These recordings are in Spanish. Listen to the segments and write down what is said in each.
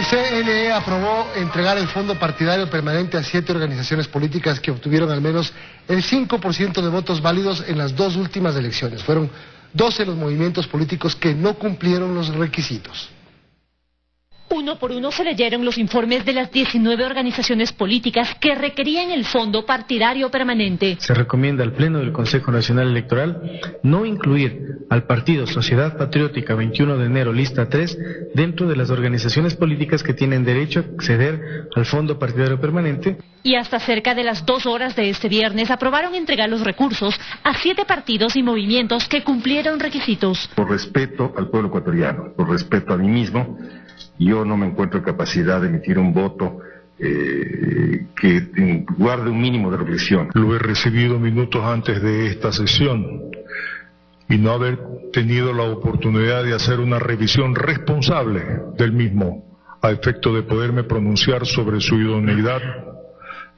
CNE aprobó entregar el fondo partidario permanente a 7 organizaciones políticas que obtuvieron al menos el 5% de votos válidos en las 2 últimas elecciones. Fueron 12 los movimientos políticos que no cumplieron los requisitos. Uno por uno se leyeron los informes de las 19 organizaciones políticas que requerían el fondo partidario permanente. Se recomienda al Pleno del Consejo Nacional Electoral no incluir al partido Sociedad Patriótica 21 de enero, lista 3, dentro de las organizaciones políticas que tienen derecho a acceder al fondo partidario permanente. Y hasta cerca de las 2 horas de este viernes aprobaron entregar los recursos a 7 partidos y movimientos que cumplieron requisitos. Por respeto al pueblo ecuatoriano, por respeto a mí mismo, yo no me encuentro en capacidad de emitir un voto que guarde un mínimo de reflexión. Lo he recibido minutos antes de esta sesión y no haber tenido la oportunidad de hacer una revisión responsable del mismo a efecto de poderme pronunciar sobre su idoneidad.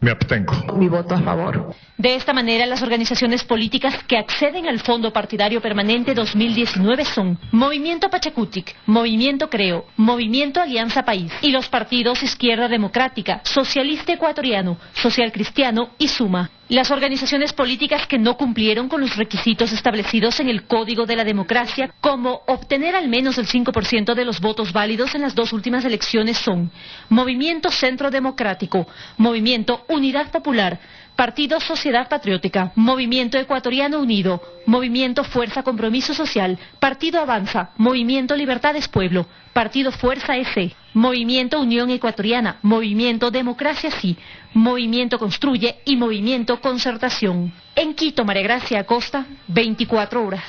Me abstengo. Mi voto a favor. De esta manera, las organizaciones políticas que acceden al Fondo Partidario Permanente 2019 son Movimiento Pachacutic, Movimiento Creo, Movimiento Alianza País y los partidos Izquierda Democrática, Socialista Ecuatoriano, Social Cristiano y Suma. Las organizaciones políticas que no cumplieron con los requisitos establecidos en el Código de la Democracia, como obtener al menos el 5% de los votos válidos en las 2 últimas elecciones son Movimiento Centro Democrático, Movimiento Unidad Popular, Partido Sociedad Patriótica, Movimiento Ecuatoriano Unido, Movimiento Fuerza Compromiso Social, Partido Avanza, Movimiento Libertades Pueblo, Partido Fuerza S, Movimiento Unión Ecuatoriana, Movimiento Democracia Sí, Movimiento Construye y Movimiento Concertación. En Quito, María Gracia Acosta, 24 horas.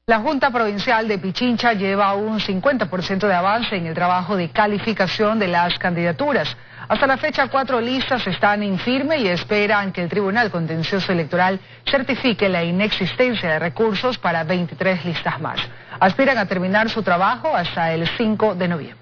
La Junta Provincial de Pichincha lleva un 50% de avance en el trabajo de calificación de las candidaturas. Hasta la fecha, 4 listas están en firme y esperan que el Tribunal Contencioso Electoral certifique la inexistencia de recursos para 23 listas más. Aspiran a terminar su trabajo hasta el 5 de noviembre.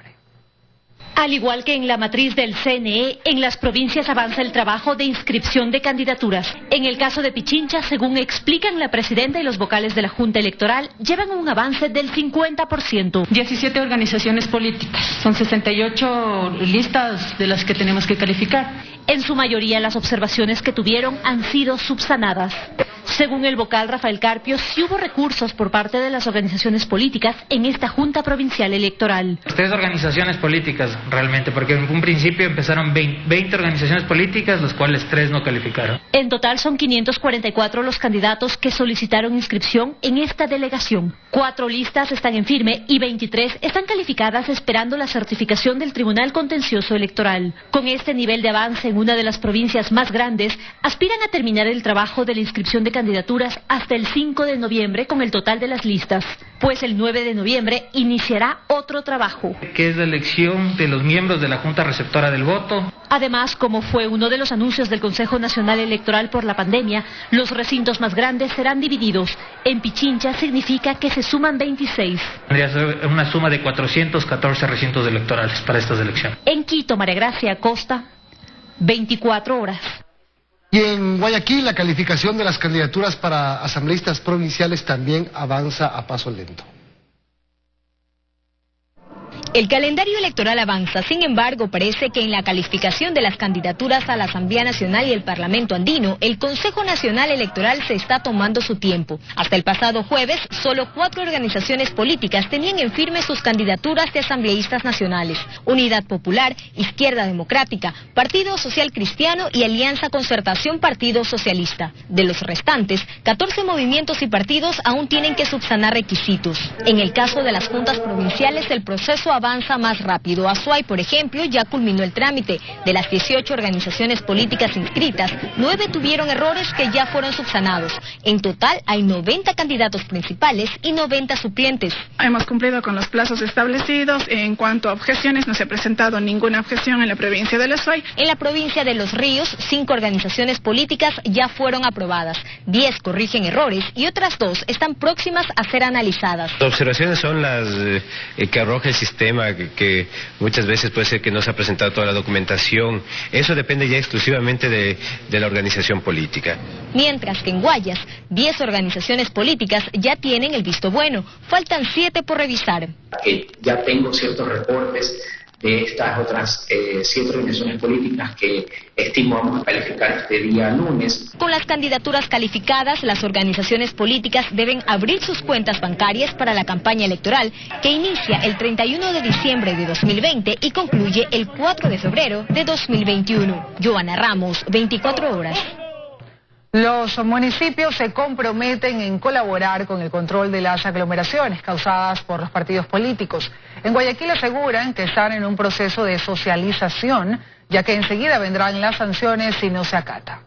Al igual que en la matriz del CNE, en las provincias avanza el trabajo de inscripción de candidaturas. En el caso de Pichincha, según explican la presidenta y los vocales de la Junta Electoral, llevan un avance del 50%. 17 organizaciones políticas, son 68 listas de las que tenemos que calificar. En su mayoría, las observaciones que tuvieron han sido subsanadas. Según el vocal Rafael Carpio, sí hubo recursos por parte de las organizaciones políticas en esta Junta Provincial Electoral. 3 organizaciones políticas realmente, porque en un principio empezaron 20 organizaciones políticas, los cuales 3 no calificaron. En total son 544 los candidatos que solicitaron inscripción en esta delegación. 4 listas están en firme y 23 están calificadas esperando la certificación del Tribunal Contencioso Electoral. Con este nivel de avance en una de las provincias más grandes, aspiran a terminar el trabajo de la inscripción de candidaturas hasta el 5 de noviembre con el total de las listas, pues el 9 de noviembre iniciará otro trabajo, que es la elección de los miembros de la Junta Receptora del Voto. Además, como fue uno de los anuncios del Consejo Nacional Electoral por la pandemia, los recintos más grandes serán divididos. En Pichincha significa que se suman 26. Tendría que ser una suma de 414 recintos electorales para estas elecciones. En Quito, María Gracia Acosta, 24 horas. Y en Guayaquil, la calificación de las candidaturas para asambleístas provinciales también avanza a paso lento. El calendario electoral avanza, sin embargo, parece que en la calificación de las candidaturas a la Asamblea Nacional y el Parlamento Andino, el Consejo Nacional Electoral se está tomando su tiempo. Hasta el pasado jueves, solo 4 organizaciones políticas tenían en firme sus candidaturas de asambleístas nacionales: Unidad Popular, Izquierda Democrática, Partido Social Cristiano y Alianza Concertación Partido Socialista. De los restantes, 14 movimientos y partidos aún tienen que subsanar requisitos. En el caso de las juntas provinciales, el proceso avanza más rápido. Azuay, por ejemplo, ya culminó el trámite. De las 18 organizaciones políticas inscritas, 9 tuvieron errores que ya fueron subsanados. En total hay 90 candidatos principales y 90 suplentes. Hemos cumplido con los plazos establecidos. En cuanto a objeciones, no se ha presentado ninguna objeción en la provincia del Azuay. En la provincia de Los Ríos, 5 organizaciones políticas ya fueron aprobadas. 10 corrigen errores y otras 2 están próximas a ser analizadas. Las observaciones son las que arroja el sistema tema que muchas veces puede ser que no se ha presentado toda la documentación. Eso depende ya exclusivamente de la organización política. Mientras que en Guayas, 10 organizaciones políticas ya tienen el visto bueno. Faltan 7 por revisar. Ya tengo ciertos reportes de estas otras 7 organizaciones políticas que estimo vamos a calificar este día lunes. Con las candidaturas calificadas, las organizaciones políticas deben abrir sus cuentas bancarias para la campaña electoral, que inicia el 31 de diciembre de 2020 y concluye el 4 de febrero de 2021. Joana Ramos, 24 horas. Los municipios se comprometen en colaborar con el control de las aglomeraciones causadas por los partidos políticos. En Guayaquil aseguran que están en un proceso de socialización, ya que enseguida vendrán las sanciones si no se acata.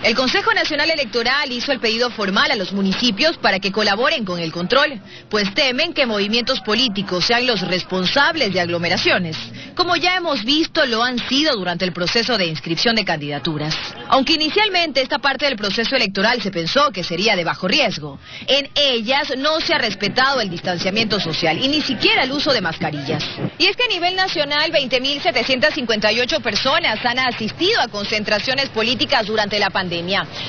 El Consejo Nacional Electoral hizo el pedido formal a los municipios para que colaboren con el control, pues temen que movimientos políticos sean los responsables de aglomeraciones, como ya hemos visto lo han sido durante el proceso de inscripción de candidaturas. Aunque inicialmente esta parte del proceso electoral se pensó que sería de bajo riesgo, en ellas no se ha respetado el distanciamiento social y ni siquiera el uso de mascarillas. Y es que a nivel nacional 20.758 personas han asistido a concentraciones políticas durante la pandemia.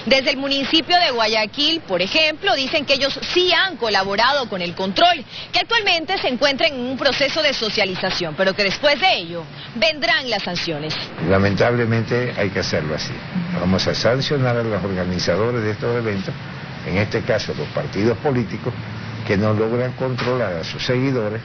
Desde el municipio de Guayaquil, por ejemplo, dicen que ellos sí han colaborado con el control, que actualmente se encuentran en un proceso de socialización, pero que después de ello vendrán las sanciones. Lamentablemente hay que hacerlo así. Vamos a sancionar a los organizadores de estos eventos, en este caso los partidos políticos, que no logran controlar a sus seguidores,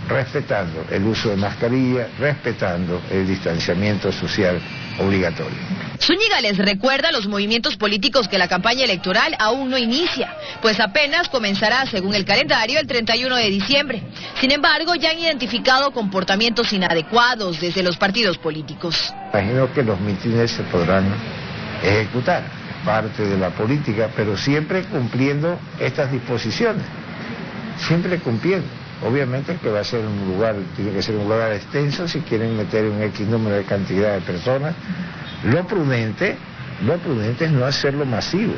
respetando el uso de mascarilla, respetando el distanciamiento social obligatorio. Zúñiga les recuerda a los movimientos políticos que la campaña electoral aún no inicia, pues apenas comenzará, según el calendario, el 31 de diciembre. Sin embargo, ya han identificado comportamientos inadecuados desde los partidos políticos. Imagino que los mítines se podrán ejecutar, es parte de la política, pero siempre cumpliendo estas disposiciones, siempre cumpliendo. Obviamente que va a ser un lugar, tiene que ser un lugar extenso si quieren meter un X número de cantidad de personas. Lo prudente es no hacerlo masivo.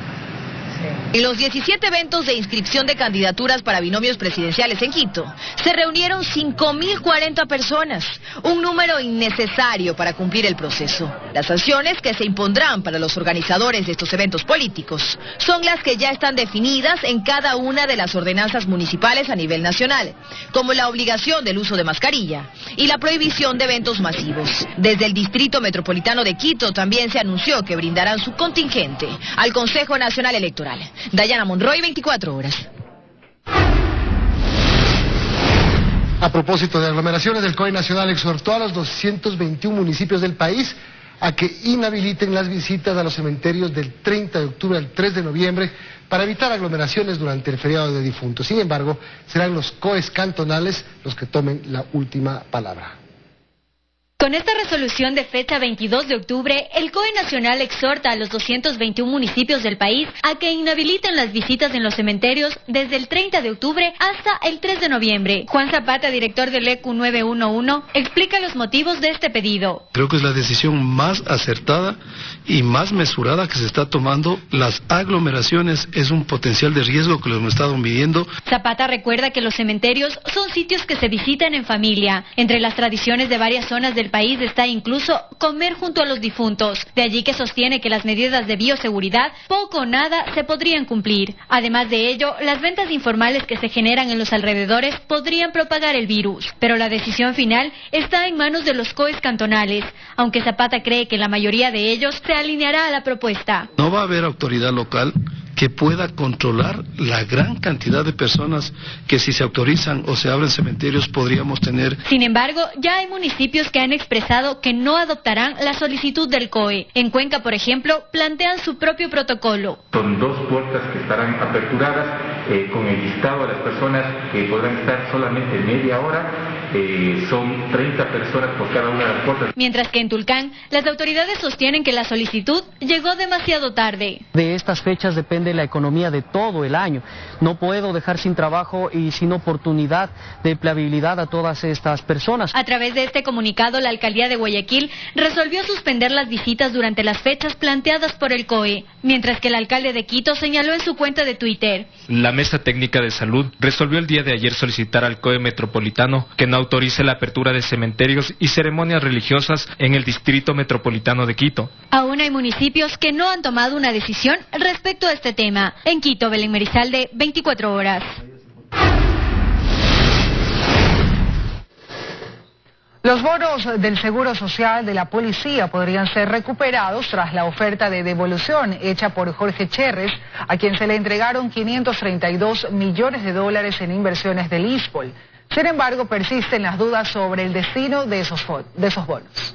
En los 17 eventos de inscripción de candidaturas para binomios presidenciales en Quito, se reunieron 5.040 personas, un número innecesario para cumplir el proceso. Las sanciones que se impondrán para los organizadores de estos eventos políticos son las que ya están definidas en cada una de las ordenanzas municipales a nivel nacional, como la obligación del uso de mascarilla y la prohibición de eventos masivos. Desde el Distrito Metropolitano de Quito también se anunció que brindarán su contingente al Consejo Nacional Electoral. Dayana Monroy, 24 horas. A propósito de aglomeraciones, el COE Nacional exhortó a los 221 municipios del país a que inhabiliten las visitas a los cementerios del 30 de octubre al 3 de noviembre para evitar aglomeraciones durante el feriado de difuntos. Sin embargo, serán los COEs cantonales los que tomen la última palabra. Con esta resolución de fecha 22 de octubre, el COE Nacional exhorta a los 221 municipios del país a que inhabiliten las visitas en los cementerios desde el 30 de octubre hasta el 3 de noviembre. Juan Zapata, director del ECU 911, explica los motivos de este pedido. Creo que es la decisión más acertada y más mesurada que se está tomando. Las aglomeraciones es un potencial de riesgo que lo hemos estado midiendo. Zapata recuerda que los cementerios son sitios que se visitan en familia. Entre las tradiciones de varias zonas del país está incluso comer junto a los difuntos. De allí que sostiene que las medidas de bioseguridad poco o nada se podrían cumplir. Además de ello, las ventas informales que se generan en los alrededores podrían propagar el virus. Pero la decisión final está en manos de los COEs cantonales, aunque Zapata cree que la mayoría de ellos se alineará a la propuesta. No va a haber autoridad local que pueda controlar la gran cantidad de personas que si se autorizan o se abren cementerios podríamos tener. Sin embargo, ya hay municipios que han expresado que no adoptarán la solicitud del COE. En Cuenca, por ejemplo, plantean su propio protocolo. Son 2 puertas que estarán aperturadas con el listado de las personas que podrán estar solamente media hora. Son 30 personas por cada una de las puertas. Mientras que en Tulcán, las autoridades sostienen que la solicitud llegó demasiado tarde. De estas fechas depende la economía de todo el año. No puedo dejar sin trabajo y sin oportunidad de empleabilidad a todas estas personas. A través de este comunicado, la alcaldía de Guayaquil resolvió suspender las visitas durante las fechas planteadas por el COE, mientras que el alcalde de Quito señaló en su cuenta de Twitter. La Mesa Técnica de Salud resolvió el día de ayer solicitar al COE Metropolitano que no autorice la apertura de cementerios y ceremonias religiosas en el Distrito Metropolitano de Quito. Aún hay municipios que no han tomado una decisión respecto a este tema. En Quito, Belén Merizalde, 24 horas. Los bonos del Seguro Social de la Policía podrían ser recuperados tras la oferta de devolución hecha por Jorge Cherres, a quien se le entregaron 532 millones de dólares en inversiones del ISPOL. Sin embargo, persisten las dudas sobre el destino de esos bonos.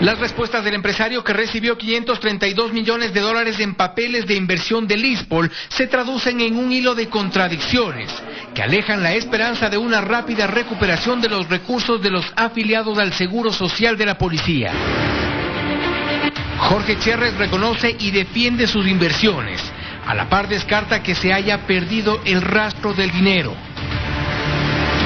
Las respuestas del empresario que recibió 532 millones de dólares en papeles de inversión del ISPOL se traducen en un hilo de contradicciones que alejan la esperanza de una rápida recuperación de los recursos de los afiliados al Seguro Social de la Policía. Jorge Cherres reconoce y defiende sus inversiones. A la par descarta que se haya perdido el rastro del dinero.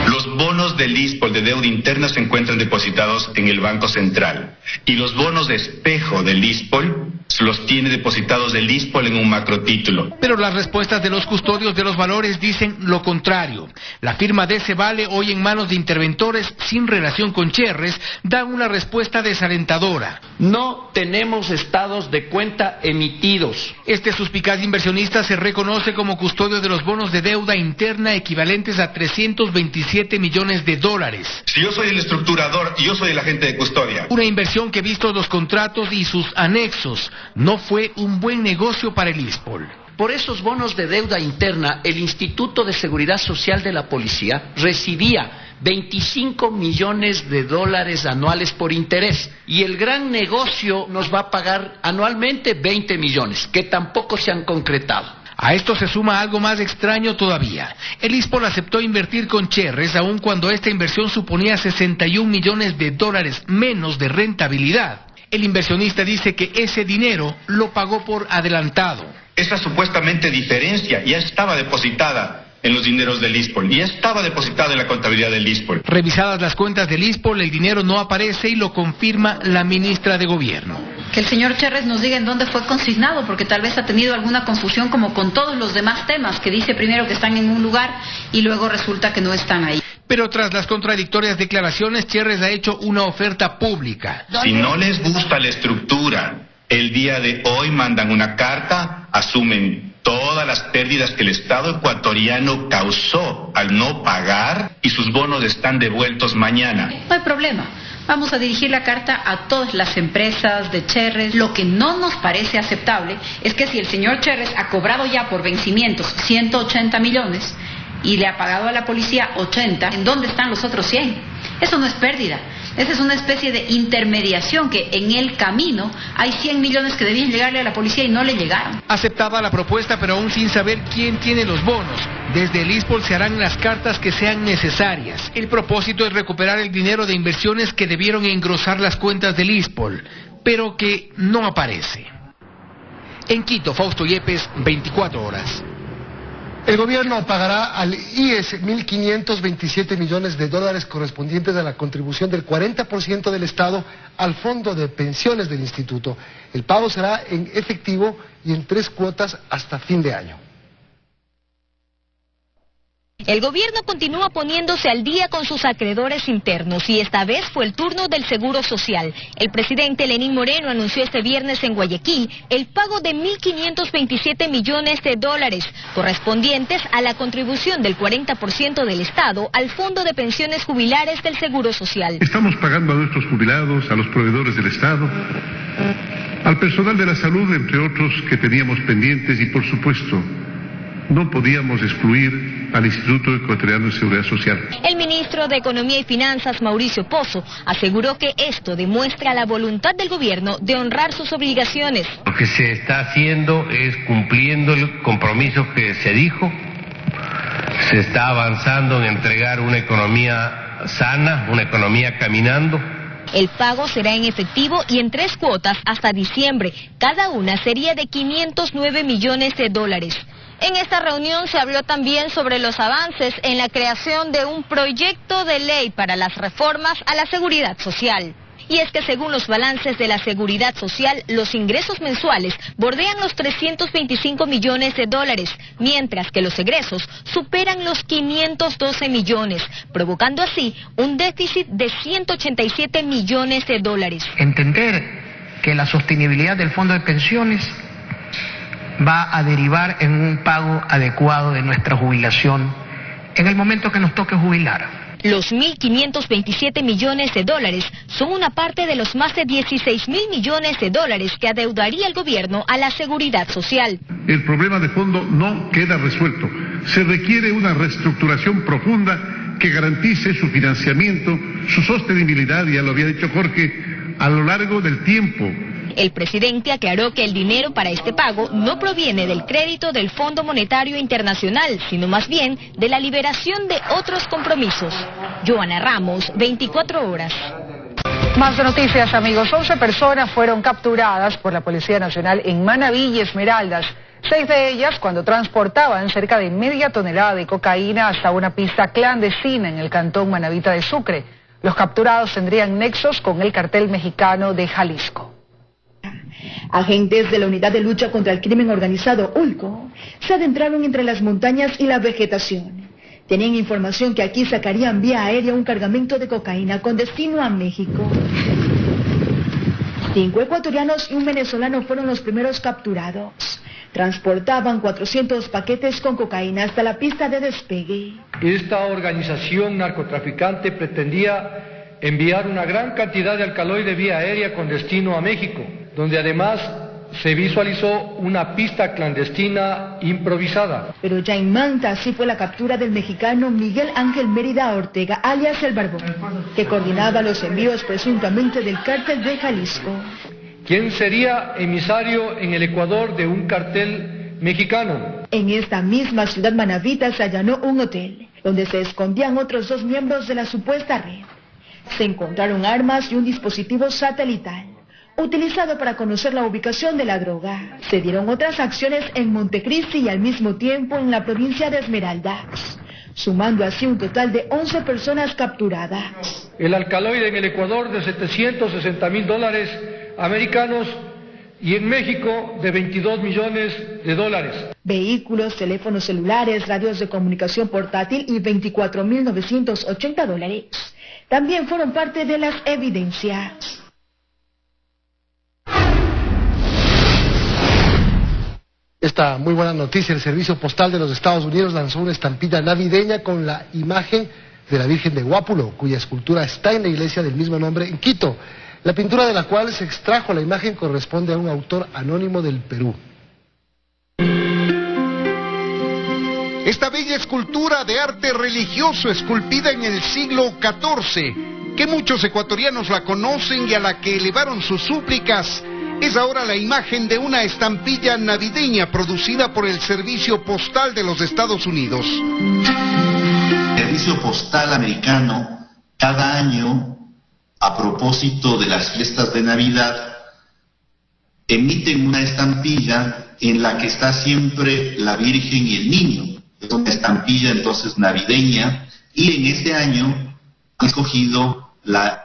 Los bonos del ISPOL de deuda interna se encuentran depositados en el Banco Central y los bonos de espejo del ISPOL los tiene depositados el ISPOL en un macrotítulo. Pero las respuestas de los custodios de los valores dicen lo contrario. La firma de Cevale, hoy en manos de interventores sin relación con Cherres, da una respuesta desalentadora. No tenemos estados de cuenta emitidos. Este suspicaz inversionista se reconoce como custodio de los bonos de deuda interna equivalentes a 327 millones de dólares. Si yo soy el estructurador y yo soy el agente de custodia. Una inversión que, vistos los contratos y sus anexos, no fue un buen negocio para el ISPOL. Por esos bonos de deuda interna, el Instituto de Seguridad Social de la Policía recibía 25 millones de dólares anuales por interés. Y el gran negocio nos va a pagar anualmente 20 millones, que tampoco se han concretado. A esto se suma algo más extraño todavía. El ISPOL aceptó invertir con Cherres aun cuando esta inversión suponía 61 millones de dólares menos de rentabilidad. El inversionista dice que ese dinero lo pagó por adelantado. Esa supuestamente diferencia ya estaba depositada en los dineros del ISPOL, ya estaba depositada en la contabilidad del ISPOL. Revisadas las cuentas del ISPOL, el dinero no aparece y lo confirma la ministra de Gobierno. Que el señor Cherres nos diga en dónde fue consignado, porque tal vez ha tenido alguna confusión como con todos los demás temas, que dice primero que están en un lugar y luego resulta que no están ahí. Pero tras las contradictorias declaraciones, Cherres ha hecho una oferta pública. Si no les gusta la estructura, el día de hoy mandan una carta, asumen todas las pérdidas que el Estado ecuatoriano causó al no pagar y sus bonos están devueltos mañana. No hay problema. Vamos a dirigir la carta a todas las empresas de Cherres. Lo que no nos parece aceptable es que si el señor Cherres ha cobrado ya por vencimientos 180 millones y le ha pagado a la policía 80, ¿en dónde están los otros 100? Eso no es pérdida. Esa es una especie de intermediación que en el camino hay 100 millones que debían llegarle a la policía y no le llegaron. Aceptada la propuesta, pero aún sin saber quién tiene los bonos. Desde el ISPOL se harán las cartas que sean necesarias. El propósito es recuperar el dinero de inversiones que debieron engrosar las cuentas del ISPOL, pero que no aparece. En Quito, Fausto Yepes, 24 horas. El gobierno pagará al IES 1.527 millones de dólares correspondientes a la contribución del 40% del Estado al fondo de pensiones del instituto. El pago será en efectivo y en 3 cuotas hasta fin de año. El gobierno continúa poniéndose al día con sus acreedores internos y esta vez fue el turno del Seguro Social. El presidente Lenín Moreno anunció este viernes en Guayaquil el pago de 1.527 millones de dólares correspondientes a la contribución del 40% del Estado al Fondo de Pensiones Jubilares del Seguro Social. Estamos pagando a nuestros jubilados, a los proveedores del Estado, al personal de la salud, entre otros que teníamos pendientes y por supuesto no podíamos excluir al Instituto Ecuatoriano de Seguridad Social. El ministro de Economía y Finanzas, Mauricio Pozo, aseguró que esto demuestra la voluntad del gobierno de honrar sus obligaciones. Lo que se está haciendo es cumpliendo el compromiso que se dijo. Se está avanzando en entregar una economía sana, una economía caminando. El pago será en efectivo y en 3 cuotas hasta diciembre. Cada una sería de 509 millones de dólares. En esta reunión se habló también sobre los avances en la creación de un proyecto de ley para las reformas a la seguridad social. Y es que según los balances de la Seguridad Social, los ingresos mensuales bordean los 325 millones de dólares, mientras que los egresos superan los 512 millones, provocando así un déficit de 187 millones de dólares. Entender que la sostenibilidad del fondo de pensiones va a derivar en un pago adecuado de nuestra jubilación en el momento que nos toque jubilar. Los 1.527 millones de dólares son una parte de los más de 16.000 millones de dólares que adeudaría el gobierno a la Seguridad Social. El problema de fondo no queda resuelto. Se requiere una reestructuración profunda que garantice su financiamiento, su sostenibilidad, ya lo había dicho Jorge, a lo largo del tiempo. El presidente aclaró que el dinero para este pago no proviene del crédito del Fondo Monetario Internacional, sino más bien de la liberación de otros compromisos. Joana Ramos, 24 horas. Más noticias, amigos. 11 personas fueron capturadas por la Policía Nacional en Manabí y Esmeraldas. 6 de ellas cuando transportaban cerca de media tonelada de cocaína hasta una pista clandestina en el cantón Manabita de Sucre. Los capturados tendrían nexos con el cartel mexicano de Jalisco. Agentes de la Unidad de Lucha contra el Crimen Organizado, ULCO, se adentraron entre las montañas y la vegetación. Tenían información que aquí sacarían vía aérea un cargamento de cocaína con destino a México. 5 ecuatorianos y un venezolano fueron los primeros capturados. Transportaban 400 paquetes con cocaína hasta la pista de despegue. Esta organización narcotraficante pretendía enviar una gran cantidad de alcaloide vía aérea con destino a México, donde además se visualizó una pista clandestina improvisada. Pero ya en Manta así fue la captura del mexicano Miguel Ángel Mérida Ortega, alias El Barbón, que coordinaba los envíos presuntamente del cártel de Jalisco. ¿Quién sería emisario en el Ecuador de un cartel mexicano? En esta misma ciudad manabita se allanó un hotel, donde se escondían otros 2 miembros de la supuesta red. Se encontraron armas y un dispositivo satelital, utilizado para conocer la ubicación de la droga. Se dieron otras acciones en Montecristi y al mismo tiempo en la provincia de Esmeraldas, sumando así un total de 11 personas capturadas. El alcaloide en el Ecuador de $760,000 americanos y en México de $22 millones. Vehículos, teléfonos celulares, radios de comunicación portátil y $24,980 también fueron parte de las evidencias. Esta muy buena noticia: el Servicio Postal de los Estados Unidos lanzó una estampilla navideña con la imagen de la Virgen de Guápulo, cuya escultura está en la iglesia del mismo nombre en Quito. La pintura de la cual se extrajo la imagen corresponde a un autor anónimo del Perú. Esta bella escultura de arte religioso esculpida en el siglo XIV, que muchos ecuatorianos la conocen y a la que elevaron sus súplicas, es ahora la imagen de una estampilla navideña producida por el Servicio Postal de los Estados Unidos. El Servicio Postal americano, cada año, a propósito de las fiestas de Navidad, emiten una estampilla en la que está siempre la Virgen y el Niño. Es una estampilla entonces navideña, y en este año han escogido la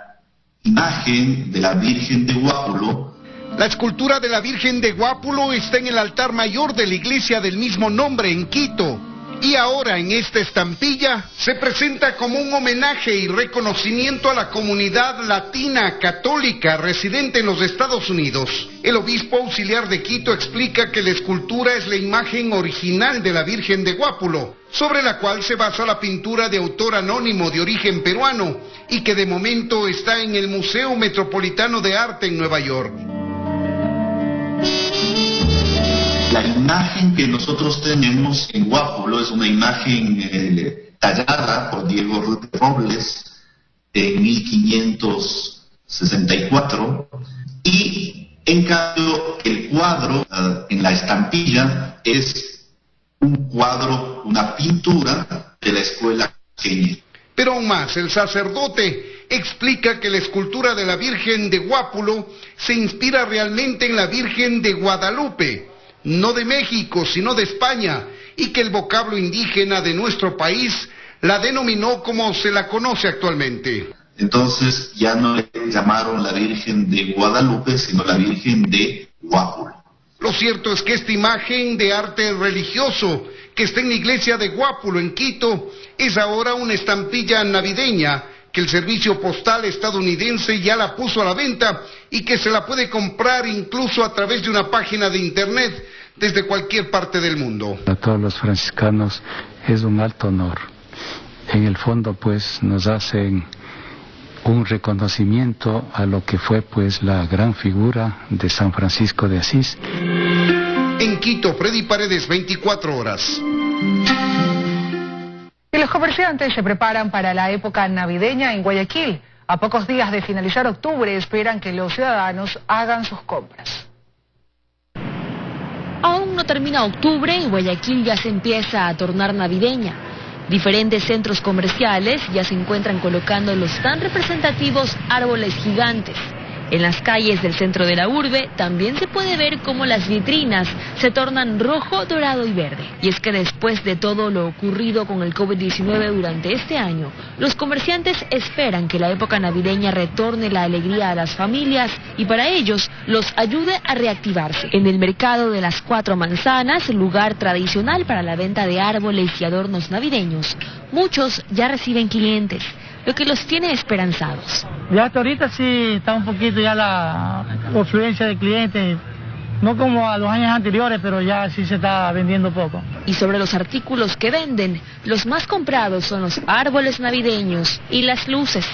imagen de la Virgen de Guápulo. La escultura de la Virgen de Guápulo está en el altar mayor de la iglesia del mismo nombre en Quito. Y ahora en esta estampilla se presenta como un homenaje y reconocimiento a la comunidad latina católica residente en los Estados Unidos. El obispo auxiliar de Quito explica que la escultura es la imagen original de la Virgen de Guápulo, sobre la cual se basa la pintura de autor anónimo de origen peruano y que de momento está en el Museo Metropolitano de Arte en Nueva York. La imagen que nosotros tenemos en Guápulo es una imagen tallada por Diego Robles en 1564, y en cambio el cuadro en la estampilla es un cuadro, una pintura de la escuela queña. Pero aún más, el sacerdote explica que la escultura de la Virgen de Guápulo se inspira realmente en la Virgen de Guadalupe, no de México, sino de España, y que el vocablo indígena de nuestro país la denominó como se la conoce actualmente. Entonces ya no le llamaron la Virgen de Guadalupe, sino la Virgen de Guápulo. Lo cierto es que esta imagen de arte religioso que está en la iglesia de Guápulo, en Quito, es ahora una estampilla navideña que el servicio postal estadounidense ya la puso a la venta y que se la puede comprar incluso a través de una página de internet desde cualquier parte del mundo. A todos los franciscanos es un alto honor. En el fondo, pues, nos hacen un reconocimiento a lo que fue, pues, la gran figura de San Francisco de Asís. En Quito, Freddy Paredes, 24 horas. Y los comerciantes se preparan para la época navideña en Guayaquil. A pocos días de finalizar octubre esperan que los ciudadanos hagan sus compras. Aún no termina octubre y Guayaquil ya se empieza a tornar navideña. Diferentes centros comerciales ya se encuentran colocando los tan representativos árboles gigantes. En las calles del centro de la urbe también se puede ver cómo las vitrinas se tornan rojo, dorado y verde. Y es que después de todo lo ocurrido con el COVID-19 durante este año, los comerciantes esperan que la época navideña retorne la alegría a las familias y para ellos los ayude a reactivarse. En el mercado de las Cuatro Manzanas, lugar tradicional para la venta de árboles y adornos navideños, muchos ya reciben clientes, lo que los tiene esperanzados. Ya hasta ahorita sí está un poquito ya la afluencia de clientes, no como a los años anteriores, pero ya sí se está vendiendo poco. Y sobre los artículos que venden, los más comprados son los árboles navideños y las luces.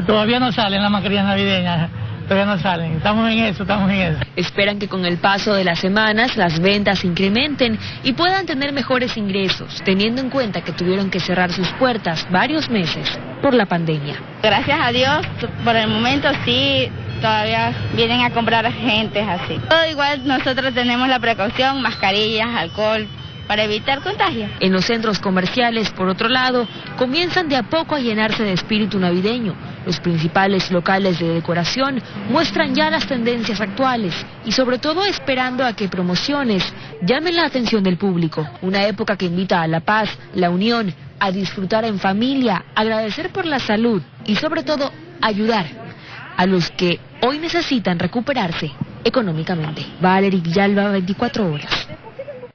Todavía no salen las mascarillas navideñas. Todavía no salen, estamos en eso. Esperan que con el paso de las semanas las ventas incrementen y puedan tener mejores ingresos, teniendo en cuenta que tuvieron que cerrar sus puertas varios meses por la pandemia. Gracias a Dios, por el momento sí, todavía vienen a comprar gentes así. Todo igual nosotros tenemos la precaución, mascarillas, alcohol, para evitar contagios. En los centros comerciales, por otro lado, comienzan de a poco a llenarse de espíritu navideño. Los principales locales de decoración muestran ya las tendencias actuales y sobre todo esperando a que promociones llamen la atención del público. Una época que invita a la paz, la unión, a disfrutar en familia, agradecer por la salud y sobre todo ayudar a los que hoy necesitan recuperarse económicamente. Valerie Villalba, 24 horas.